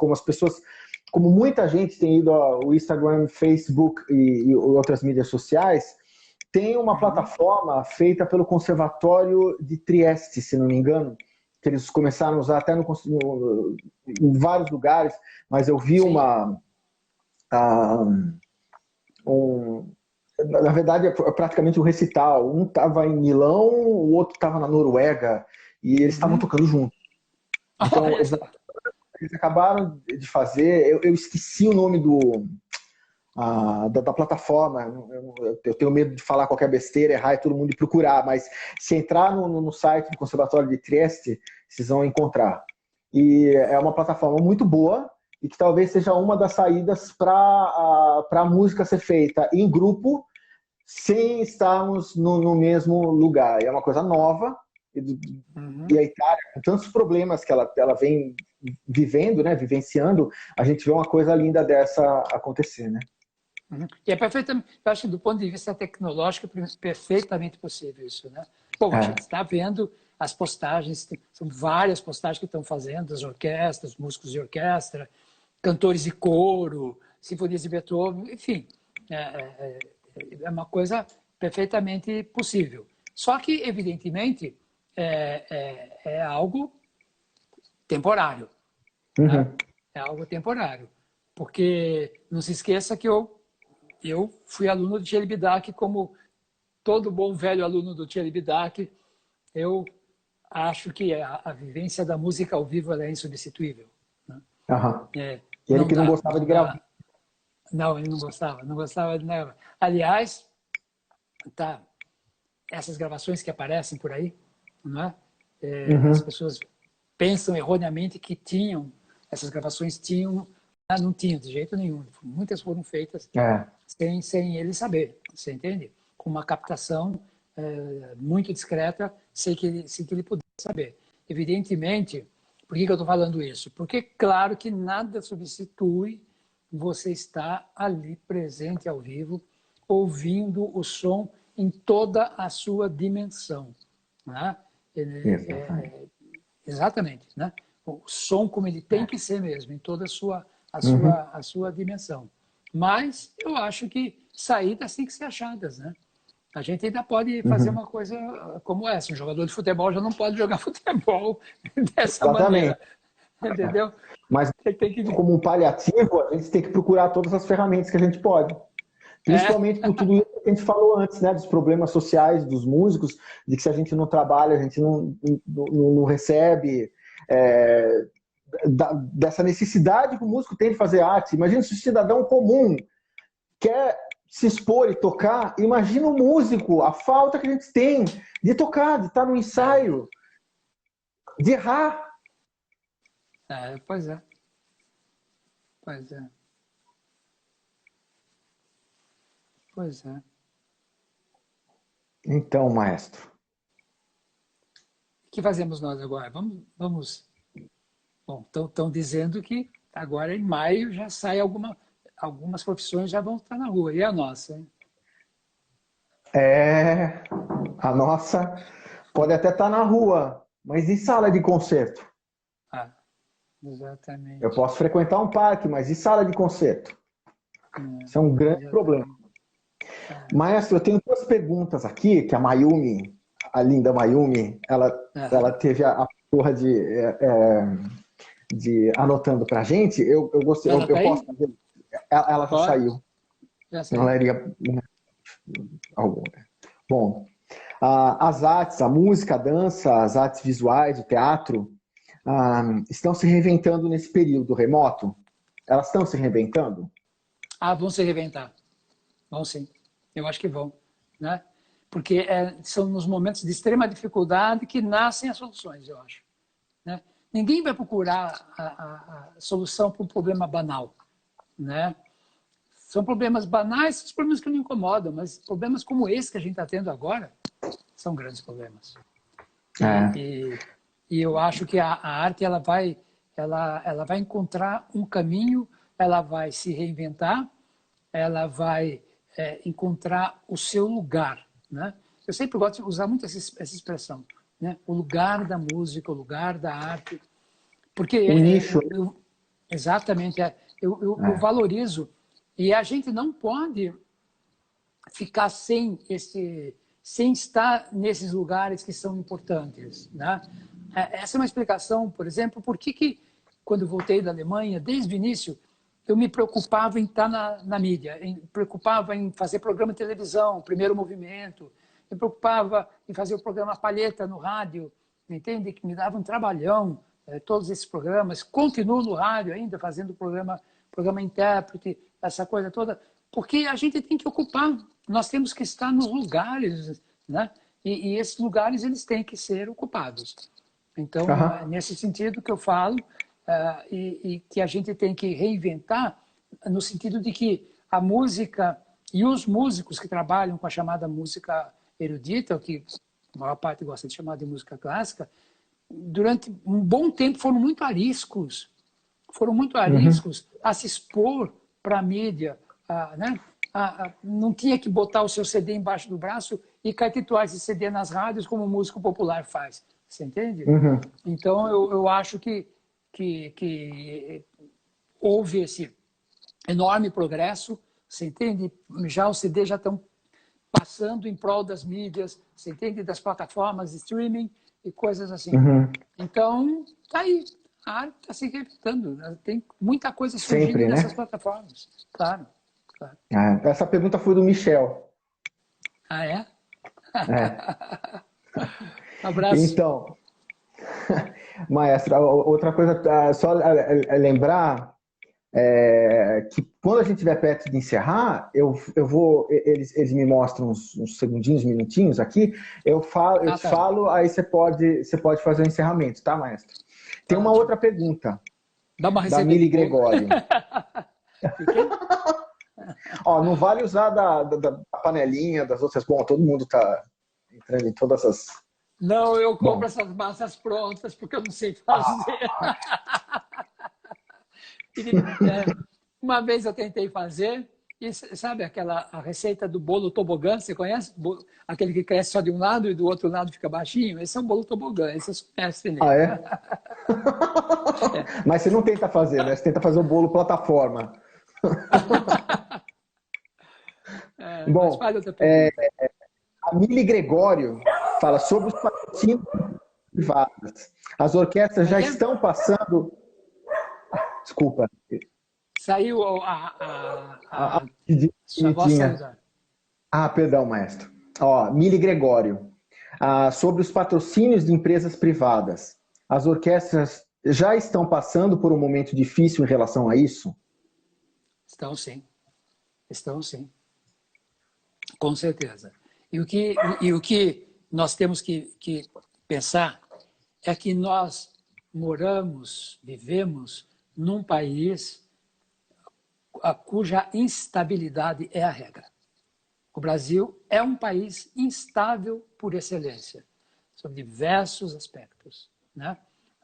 como muita gente tem ido ao Instagram, Facebook e outras mídias sociais, tem uma plataforma feita pelo Conservatório de Trieste, se não me engano, que eles começaram a usar até em vários lugares, mas eu vi Sim. Na verdade, é praticamente um recital. Um estava em Milão, o outro estava na Noruega, e eles estavam tocando junto. Então, Olha só. eles acabaram de fazer. Eu esqueci o nome da plataforma. Eu tenho medo de falar qualquer besteira, errar e todo mundo ir procurar, mas se entrar no site do Conservatório de Trieste, vocês vão encontrar. E é uma plataforma muito boa e que talvez seja uma das saídas para a música ser feita em grupo sem estarmos no mesmo lugar. É uma coisa nova e a Itália, com tantos problemas que ela vem vivendo, né, vivenciando, a gente vê uma coisa linda dessa acontecer, né? E é perfeitamente, eu acho que do ponto de vista tecnológico é perfeitamente possível isso, né? Bom, a gente está vendo as postagens, são várias postagens que estão fazendo, as orquestras, músicos de orquestra, cantores de coro, sinfonias de Beethoven, enfim, é uma coisa perfeitamente possível. Só que, evidentemente, é algo temporário. Né? É algo temporário. Porque não se esqueça que eu fui aluno de Thierry Bidac, como todo bom velho aluno do Thierry Bidac, eu acho que a vivência da música ao vivo é insubstituível. Né? E ele que não gostava de gravar. Não, ele não gostava de nada. Aliás, tá, essas gravações que aparecem por aí, não é? As pessoas pensam erroneamente que essas gravações tinham, não tinham de jeito nenhum. Muitas foram feitas sem ele saber, você entende? Com uma captação muito discreta, sem que ele pudesse saber. Evidentemente, por que eu estou falando isso? Porque, claro que nada substitui você estar ali presente ao vivo, ouvindo o som em toda a sua dimensão. Né? Exatamente. Né? O som como ele tem que ser mesmo, em toda a sua a sua dimensão. Mas eu acho que saídas têm que ser achadas, né? A gente ainda pode fazer uma coisa como essa. Um jogador de futebol já não pode jogar futebol dessa Exatamente. maneira. Entendeu? Mas, Você tem que... como um paliativo, a gente tem que procurar todas as ferramentas que a gente pode. Principalmente por tudo isso que a gente falou antes, né? Dos problemas sociais dos músicos, de que se a gente não trabalha, a gente não recebe, dessa necessidade que o músico tem de fazer arte. Imagina se o cidadão comum quer se expor e tocar, imagina o músico, a falta que a gente tem de tocar, de estar no ensaio, de errar. Pois é. Pois é. Pois é. Então, maestro. O que fazemos nós agora? Vamos. Bom, estão dizendo que agora em maio já sai algumas profissões já vão estar na rua. E a nossa, hein? A nossa pode até estar na rua, mas e sala de concerto? Exatamente. Eu posso frequentar um parque, mas e sala de concerto? Isso é um grande problema. Maestro, eu tenho duas perguntas aqui, que a Mayumi, a linda Mayumi, ela teve a porra de anotando pra gente. Eu gostei, eu posso fazer. Ela já saiu. Já saiu. Ela iria... Bom, as artes, a música, a dança, as artes visuais, o teatro, estão se reinventando nesse período remoto? Elas estão se reinventando? Vão se reinventar. Vão sim. Eu acho que vão, né? Porque são nos momentos de extrema dificuldade que nascem as soluções, eu acho. Né? Ninguém vai procurar a solução para um problema banal, né? São problemas banais, são problemas que não incomodam, mas problemas como esse que a gente está tendo agora são grandes problemas. E eu acho que a arte ela vai encontrar um caminho, ela vai se reinventar, ela vai encontrar o seu lugar, né? Eu sempre gosto de usar muito essa expressão, né? O lugar da música, o lugar da arte, porque o nicho. Exatamente, eu valorizo, e a gente não pode ficar sem estar nesses lugares que são importantes, né? Essa é uma explicação, por exemplo, por que quando eu voltei da Alemanha, desde o início, eu me preocupava em estar na mídia, me preocupava em fazer programa de televisão, Primeiro Movimento, me preocupava em fazer o programa Palheta no rádio, entende? Que me dava um trabalhão, todos esses programas. Continuo no rádio ainda, fazendo programa intérprete, essa coisa toda, porque a gente tem que ocupar, nós temos que estar nos lugares, né? E esses lugares eles têm que ser ocupados. Então, é nesse sentido que eu falo, e que a gente tem que reinventar, no sentido de que a música e os músicos que trabalham com a chamada música erudita, o que a maior parte gosta de chamar de música clássica, durante um bom tempo foram muito ariscos a se expor para a mídia, né? Não tinha que botar o seu CD embaixo do braço e caetituar esse CD nas rádios como o músico popular faz. Você entende? Então, eu acho que houve esse enorme progresso, você entende? Já os CDs já estão passando em prol das mídias, você entende? Das plataformas de streaming e coisas assim. Então, tá aí. A arte está se reinventando. Né? Tem muita coisa surgindo sempre, nessas né? plataformas. Claro. Essa pergunta foi do Michel. É? Um abraço. Então, maestro, outra coisa, só lembrar que quando a gente estiver perto de encerrar, eles me mostram uns segundinhos, minutinhos aqui, eu falo, aí você pode fazer o encerramento, tá, maestro? Tem uma outra pergunta. Dá uma da Mili Gregório. Não vale usar da panelinha, das outras. Bom, todo mundo está entrando em todas as... Não, eu compro essas massas prontas porque eu não sei fazer. Uma vez eu tentei fazer, e sabe a receita do bolo tobogã, você conhece? Aquele que cresce só de um lado e do outro lado fica baixinho? Esse é um bolo tobogã, esse é o mestre nele. É? Mas você não tenta fazer, né? Você tenta fazer o bolo plataforma. Mas Bom, faz outra pergunta. a Mili Gregório fala sobre os patrocínios privados. As orquestras Como é já que é? estão passando... Desculpa. Saiu A sua voz saiu pequenininha. da... Perdão, maestro. Ó, Mili Gregório. Sobre os patrocínios de empresas privadas. As orquestras já estão passando por um momento difícil em relação a isso? Estão sim. Estão sim. Com certeza. E o que nós temos que pensar é que nós vivemos num país cuja instabilidade é a regra. O Brasil é um país instável por excelência, sob diversos aspectos, né?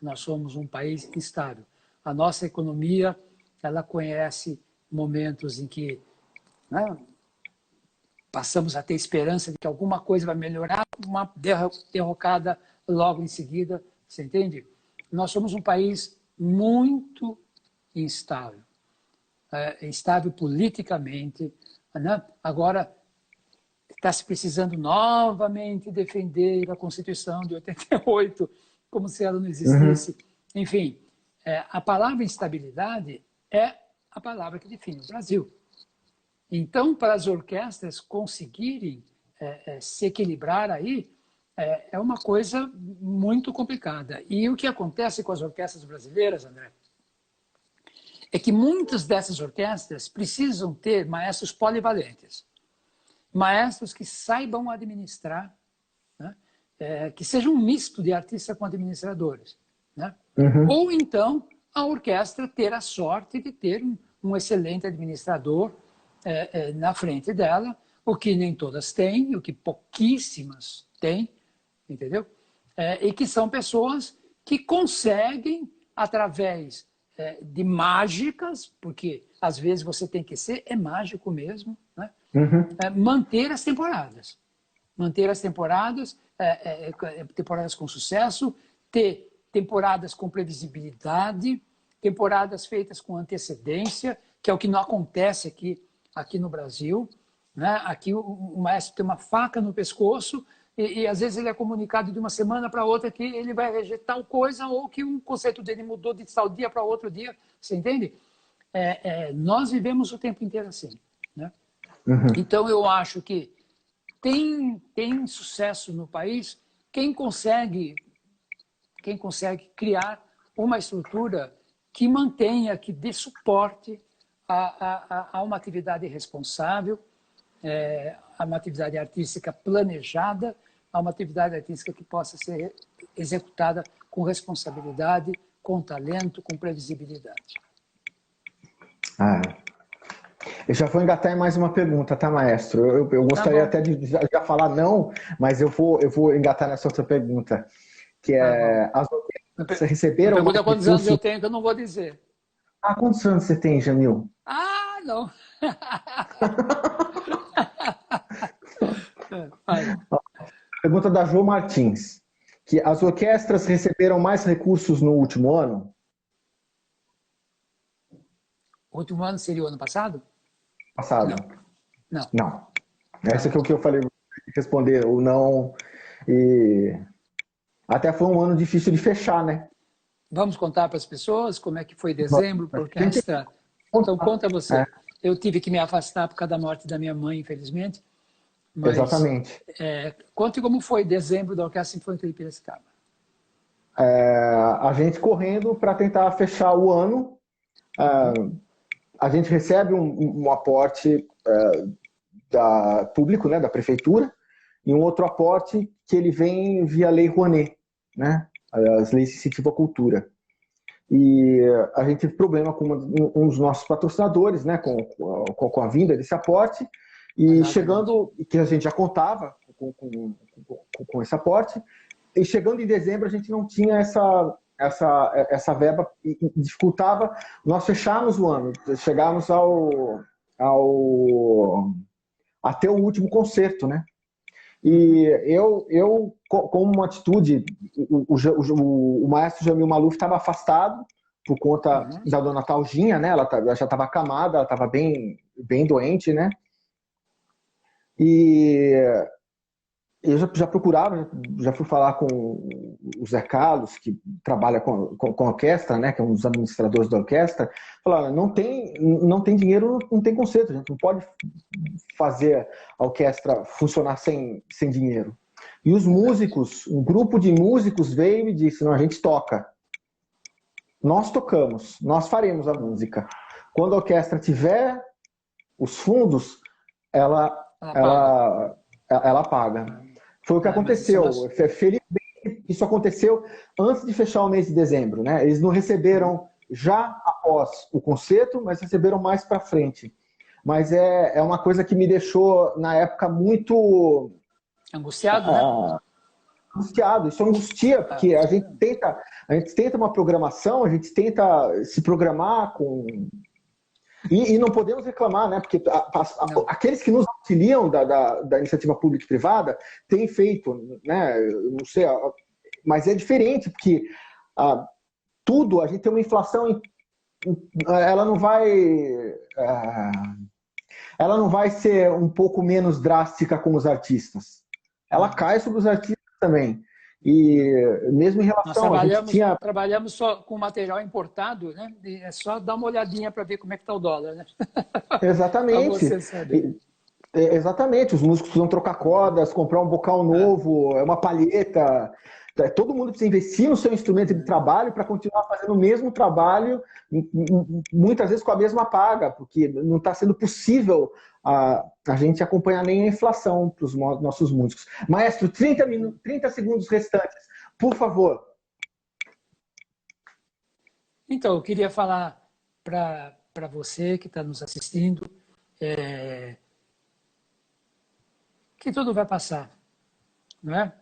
Nós somos um país instável. A nossa economia, ela conhece momentos em que, né, passamos a ter esperança de que alguma coisa vai melhorar, uma derrocada logo em seguida, você entende? Nós somos um país muito instável, instável politicamente, né? Agora, está se precisando novamente defender a Constituição de 88, como se ela não Uhum. existisse. Enfim, a palavra instabilidade é a palavra que define o Brasil. Então, para as orquestras conseguirem se equilibrar aí, é uma coisa muito complicada. E o que acontece com as orquestras brasileiras, André, é que muitas dessas orquestras precisam ter maestros polivalentes. Maestros que saibam administrar, né? Que seja um misto de artista com administradores, né? Uhum. Ou então a orquestra ter a sorte de ter um excelente administrador na frente dela, o que nem todas têm, o que pouquíssimas têm, entendeu? E que são pessoas que conseguem, através de mágicas, porque às vezes você tem que ser, mágico mesmo, né? Uhum. Manter as temporadas. Manter as temporadas, temporadas com sucesso, ter temporadas com previsibilidade, temporadas feitas com antecedência, que é o que não acontece aqui no Brasil, né? Aqui o maestro tem uma faca no pescoço e às vezes ele é comunicado de uma semana para outra que ele vai reger tal coisa ou que um conceito dele mudou de tal dia para outro dia, você entende? Nós vivemos o tempo inteiro assim, né? Uhum. Então, eu acho que tem sucesso no país quem consegue criar uma estrutura que mantenha, que dê suporte a uma atividade responsável, a uma atividade artística planejada, a uma atividade artística que possa ser executada com responsabilidade, com talento, com previsibilidade. Eu já vou engatar em mais uma pergunta, tá, maestro? Eu gostaria Tá até de já falar não, mas eu vou engatar nessa outra pergunta, que bom. as orquestras Me receberam pergunta mais quantos anos eu recursos. tenho, que eu não vou dizer. Quantos anos você tem, Jamil? Não. Pergunta da Jo Martins, que as orquestras receberam mais recursos no último ano? O último ano seria o ano passado? Passado? Não. Não. Essa que é o que eu falei, responder o não. E até foi um ano difícil de fechar, né? Vamos contar para as pessoas como é que foi dezembro para a orquestra? Então, conta você. Eu tive que me afastar por causa da morte da minha mãe, infelizmente. Mas, exatamente. Conte como foi dezembro da Orquestra Sinfônica de Piracicaba. A gente correndo para tentar fechar o ano. A gente recebe um aporte público, né, da prefeitura, e um outro aporte que ele vem via Lei Rouanet, né, as leis de incentivo à cultura. E a gente teve problema com um dos nossos patrocinadores, né, com a vinda desse aporte, e chegando, que a gente já contava com esse aporte, e chegando em dezembro a gente não tinha essa verba e dificultava nós fecharmos o ano, chegarmos até o último concerto, né? E eu como uma atitude, o maestro Jamil Maluf estava afastado, por conta Uhum. da dona Talginha, né? Ela já estava acamada, ela estava bem doente, né? E eu já procurava, já fui falar com o Zé Carlos, que trabalha com a orquestra, né, que é um dos administradores da orquestra, falaram, não tem dinheiro, não tem conserto, a gente não pode fazer a orquestra funcionar sem dinheiro. E os músicos, um grupo de músicos veio e disse, não, a gente toca. Nós tocamos, nós faremos a música. Quando a orquestra tiver os fundos, ela, Ela paga. ela, ela paga. Foi o que Mas isso aconteceu. Felizmente, isso aconteceu antes de fechar o mês de dezembro, né? Eles não receberam já após o concerto, mas receberam mais para frente. Mas é uma coisa que me deixou, na época, muito angustiado, né? angustiado. Isso angustia, porque a gente tenta uma programação, a gente tenta se programar com. E não podemos reclamar, né? Porque aqueles que nos auxiliam da iniciativa pública e privada têm feito, né? Eu não sei, mas é diferente, porque tudo, a gente tem uma inflação, ela não vai. Ela não vai ser um pouco menos drástica com os artistas. Ela cai sobre os artistas também. E mesmo em Nós relação, a gente tinha. trabalhamos só com material importado, né? E é só dar uma olhadinha para ver como é que está o dólar, né? Para Exatamente. você saber. Exatamente, os músicos precisam trocar cordas, comprar um bocal novo, uma palheta. Todo mundo precisa investir no seu instrumento de trabalho para continuar fazendo o mesmo trabalho, muitas vezes com a mesma paga, porque não está sendo possível a gente acompanhar nem a inflação para os nossos músicos. Maestro, 30 segundos restantes, por favor. Então, eu queria falar para você que está nos assistindo que tudo vai passar, não é?